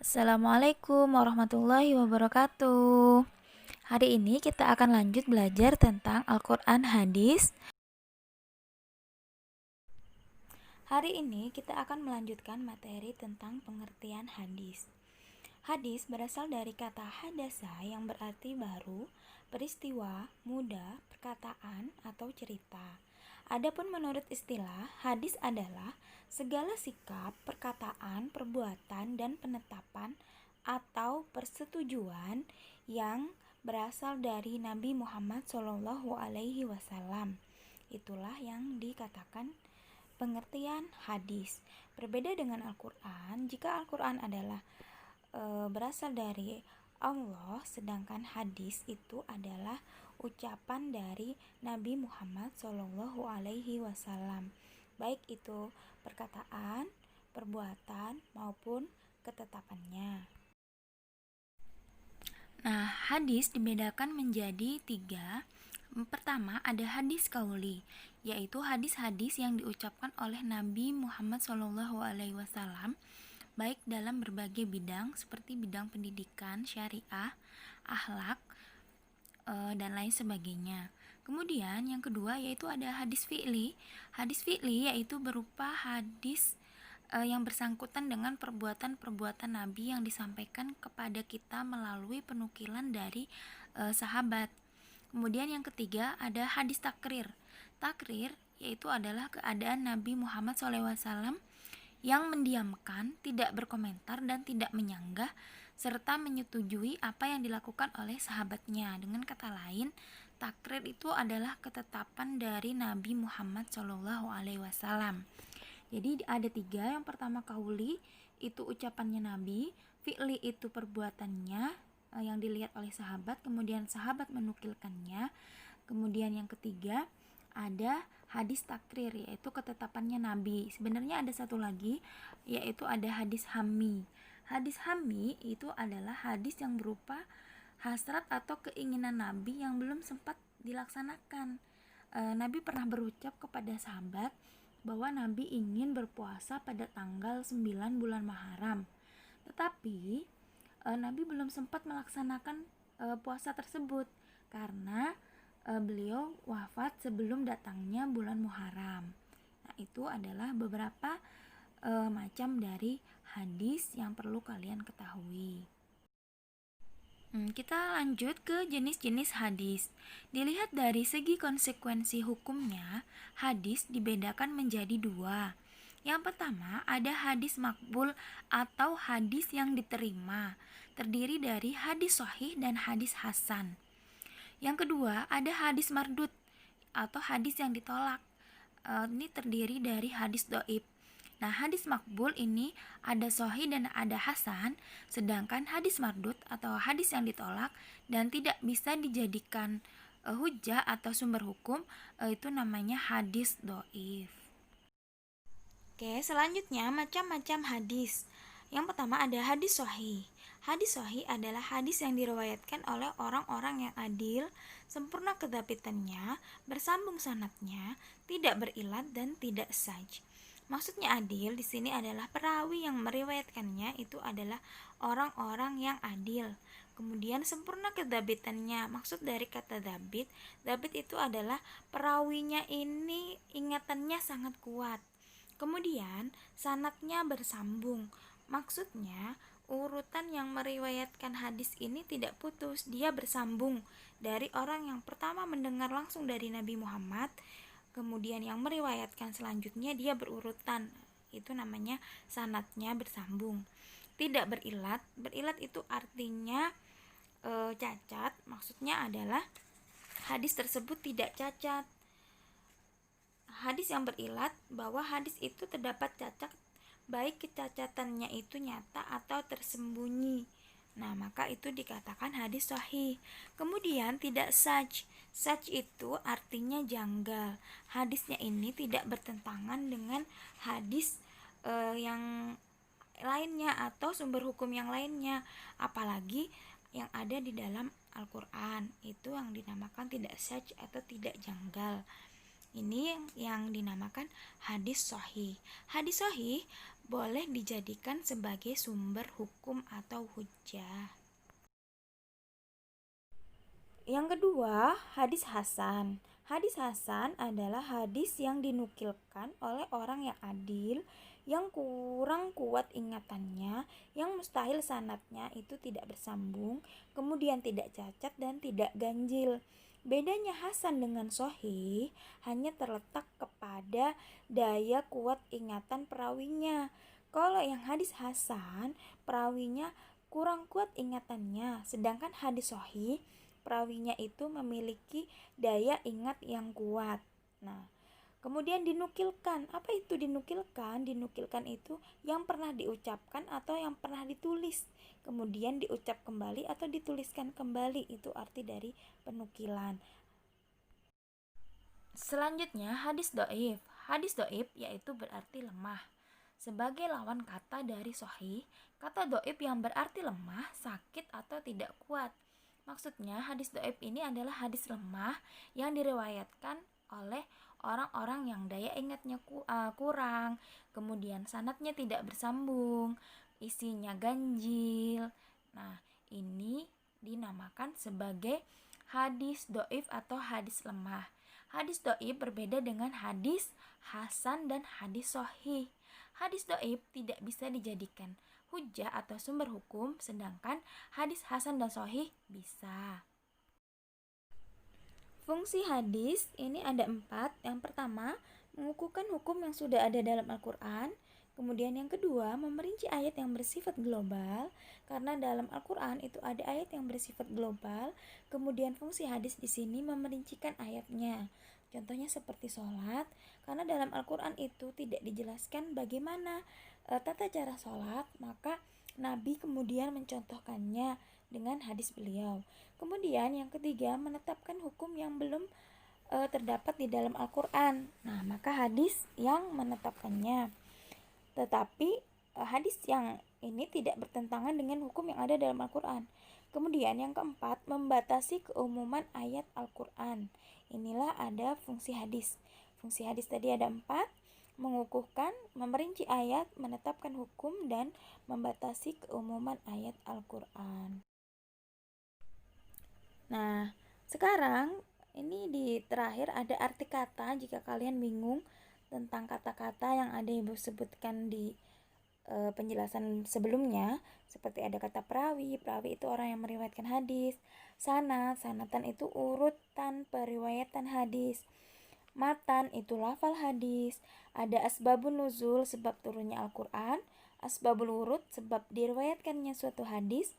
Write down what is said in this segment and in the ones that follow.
Assalamualaikum warahmatullahi wabarakatuh. Hari ini kita akan lanjut belajar tentang Al-Quran Hadis. Hari ini kita akan melanjutkan materi tentang pengertian hadis. Hadis berasal dari kata hadasa yang berarti baru, peristiwa, muda, perkataan, atau cerita. Adapun menurut istilah, hadis adalah segala sikap, perkataan, perbuatan, dan penetapan atau persetujuan yang berasal dari Nabi Muhammad SAW. Itulah yang dikatakan pengertian hadis. Berbeda dengan Al-Quran, jika Al-Quran adalah berasal dari Allah, sedangkan hadis itu adalah ucapan dari Nabi Muhammad SAW, baik itu perkataan, perbuatan maupun ketetapannya. Nah, hadis dibedakan menjadi tiga. Pertama, ada hadis qauli, yaitu hadis-hadis yang diucapkan oleh Nabi Muhammad SAW, baik dalam berbagai bidang seperti bidang pendidikan, syariah, akhlak, dan lain sebagainya. Kemudian yang kedua yaitu ada hadis fi'li. Hadis fi'li yaitu berupa hadis yang bersangkutan dengan perbuatan-perbuatan Nabi yang disampaikan kepada kita melalui penukilan dari sahabat. Kemudian yang ketiga ada hadis takrir. Takrir yaitu adalah keadaan Nabi Muhammad SAW yang mendiamkan, tidak berkomentar dan tidak menyanggah serta menyetujui apa yang dilakukan oleh sahabatnya. Dengan kata lain, takrir itu adalah ketetapan dari Nabi Muhammad SAW. Jadi ada tiga. Yang pertama kauli, itu ucapannya Nabi. Fi'li itu perbuatannya yang dilihat oleh sahabat, kemudian sahabat menukilkannya. Kemudian yang ketiga ada hadis takrir, yaitu ketetapannya Nabi. Sebenarnya ada satu lagi, yaitu ada hadis hammi. Hadis hammi itu adalah hadis yang berupa hasrat atau keinginan Nabi yang belum sempat dilaksanakan. Nabi pernah berucap kepada sahabat bahwa Nabi ingin berpuasa pada tanggal 9 bulan Muharram. Tetapi Nabi belum sempat melaksanakan puasa tersebut karena beliau wafat sebelum datangnya bulan Muharram. Nah, itu adalah beberapa macam dari hadis yang perlu kalian ketahui. Kita lanjut ke jenis-jenis hadis. Dilihat dari segi konsekuensi hukumnya, hadis dibedakan menjadi dua. Yang pertama, ada hadis makbul atau hadis yang diterima, terdiri dari hadis sahih dan hadis hasan. Yang kedua, ada hadis mardud atau hadis yang ditolak. Ini terdiri dari hadis dhaif. Nah, hadis makbul ini ada sahih dan ada hasan, sedangkan hadis mardud atau hadis yang ditolak dan tidak bisa dijadikan hujah atau sumber hukum, itu namanya hadis dhaif. Oke, selanjutnya macam-macam hadis. Yang pertama ada hadis sahih. Hadis sahih adalah hadis yang diriwayatkan oleh orang-orang yang adil, sempurna kedhabitannya, bersambung sanadnya, tidak berilat dan tidak saj. Maksudnya adil di sini adalah perawi yang meriwayatkannya itu adalah orang-orang yang adil. Kemudian sempurna kedhabitannya. Maksud dari kata dhabit, dhabit itu adalah perawinya ini ingatannya sangat kuat. Kemudian sanadnya bersambung. Maksudnya urutan yang meriwayatkan hadis ini tidak putus, dia bersambung dari orang yang pertama mendengar langsung dari Nabi Muhammad, kemudian yang meriwayatkan selanjutnya dia berurutan. Itu namanya sanadnya bersambung. Tidak berilat. Berilat itu artinya cacat. Maksudnya adalah hadis tersebut tidak cacat. Hadis yang berilat bahwa hadis itu terdapat cacat, baik kecacatannya itu nyata atau tersembunyi. Nah, maka itu dikatakan hadis sahih. Kemudian tidak saj. Saj itu artinya janggal. Hadisnya ini tidak bertentangan dengan hadis yang lainnya atau sumber hukum yang lainnya, apalagi yang ada di dalam Al-Quran. Itu yang dinamakan tidak saj atau tidak janggal. Ini yang dinamakan hadis sahih. Hadis sahih boleh dijadikan sebagai sumber hukum atau hujjah. Yang kedua, hadis hasan. Hadis hasan adalah hadis yang dinukilkan oleh orang yang adil, yang kurang kuat ingatannya, yang mustahil sanadnya itu tidak bersambung, kemudian tidak cacat dan tidak ganjil. Bedanya hasan dengan sahih hanya terletak kepada daya kuat ingatan perawinya. Kalau yang hadis hasan, perawinya kurang kuat ingatannya, sedangkan hadis sahih perawinya itu memiliki daya ingat yang kuat. Nah, kemudian dinukilkan. Apa itu dinukilkan? Dinukilkan itu yang pernah diucapkan atau yang pernah ditulis. Kemudian diucap kembali atau dituliskan kembali. Itu arti dari penukilan. Selanjutnya hadis dhaif. Hadis dhaif yaitu berarti lemah. Sebagai lawan kata dari sahih, kata dhaif yang berarti lemah, sakit atau tidak kuat. Maksudnya hadis dhaif ini adalah hadis lemah yang diriwayatkan oleh orang-orang yang daya ingatnya kurang, kemudian sanadnya tidak bersambung, isinya ganjil. Nah, ini dinamakan sebagai hadis dhaif atau hadis lemah. Hadis dhaif berbeda dengan hadis hasan dan hadis sahih. Hadis dhaif tidak bisa dijadikan hujjah atau sumber hukum, sedangkan hadis hasan dan sahih bisa. Fungsi hadis ini ada 4. Yang pertama, mengukuhkan hukum yang sudah ada dalam Al-Quran. Kemudian yang kedua, memerinci ayat yang bersifat global, karena dalam Al-Quran itu ada ayat yang bersifat global. Kemudian fungsi hadis di sini memerincikan ayatnya. Contohnya seperti sholat, karena dalam Al-Quran itu tidak dijelaskan bagaimana tata cara sholat, maka Nabi kemudian mencontohkannya dengan hadis beliau. Kemudian yang ketiga, menetapkan hukum yang belum terdapat di dalam Al-Quran. Nah, maka hadis yang menetapkannya. Tetapi hadis yang ini tidak bertentangan dengan hukum yang ada dalam Al-Quran. Kemudian yang keempat, membatasi keumuman ayat Al-Quran. Inilah ada fungsi hadis. Fungsi hadis tadi ada 4, mengukuhkan, memerinci ayat, menetapkan hukum, dan membatasi keumuman ayat Al-Quran. Nah, sekarang ini di terakhir ada arti kata. Jika kalian bingung tentang kata-kata yang ada ibu sebutkan di penjelasan sebelumnya, seperti ada kata perawi. Perawi itu orang yang meriwayatkan hadis. Sanatan itu urutan periwayatan hadis. Matan itu lafal hadis. Ada asbabun nuzul, sebab turunnya Al-Quran. Asbabul wurud, sebab diriwayatkannya suatu hadis.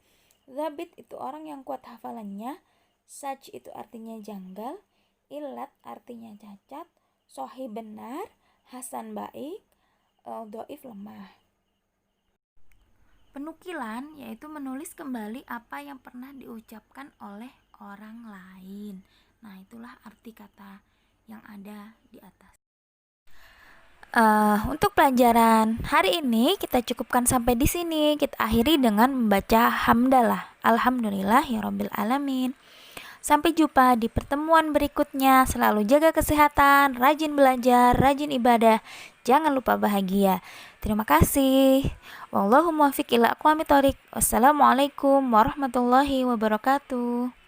Zabit itu orang yang kuat hafalannya. Saj itu artinya janggal. Ilat artinya cacat. Sohi benar. Hasan baik. Dhaif lemah. Penukilan yaitu menulis kembali apa yang pernah diucapkan oleh orang lain. Nah, itulah arti kata yang ada di atas. Untuk pelajaran hari ini kita cukupkan sampai di sini. Kita akhiri dengan membaca hamdalah. Alhamdulillahirabbil alamin. Sampai jumpa di pertemuan berikutnya. Selalu jaga kesehatan, rajin belajar, rajin ibadah. Jangan lupa bahagia. Terima kasih. Wallahu muwaffiq ila aqwamit thoriq. Wassalamualaikum warahmatullahi wabarakatuh.